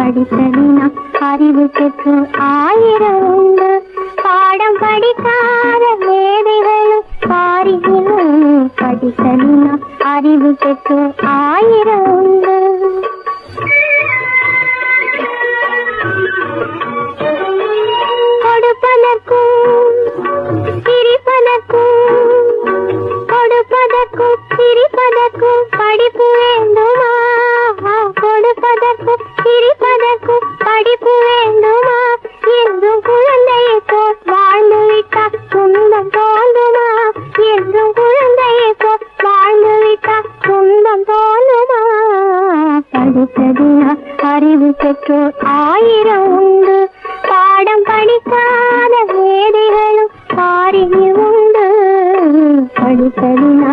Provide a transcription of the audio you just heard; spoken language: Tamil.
படித்ததினா அறிவு பெற்றோர் ஆயிரம் உண்டு. பாடம் படிக்காத மேதைகளும் பாரிகளும் படித்ததினா அறிவு பெற்றோர் ஆயிரம் உண்டு. கொடுப்பதற்கும் சிரிப்பதற்கும் கொடுப்பதற்கும் சிரிப்பதற்கும் படிப்பு வேண்டுமா? கொடுப்பதற்கும் சிரிப்பதற்கும் படிப்பு வேண்டுமா? என்றும் குழந்தையை போல் வாழ்ந்து விட்டால் துன்பம் தோன்றுமா? என்றும் குழந்தையை போல் வாழ்ந்து விட்டால் துன்பம் தோன்றுமா? படித்ததினா அறிவு பெற்றோர் ஆயிரம் உண்டு. பாடம் படிக்காத மேதைகளும் பாரிகள் உண்டு. படித்ததினா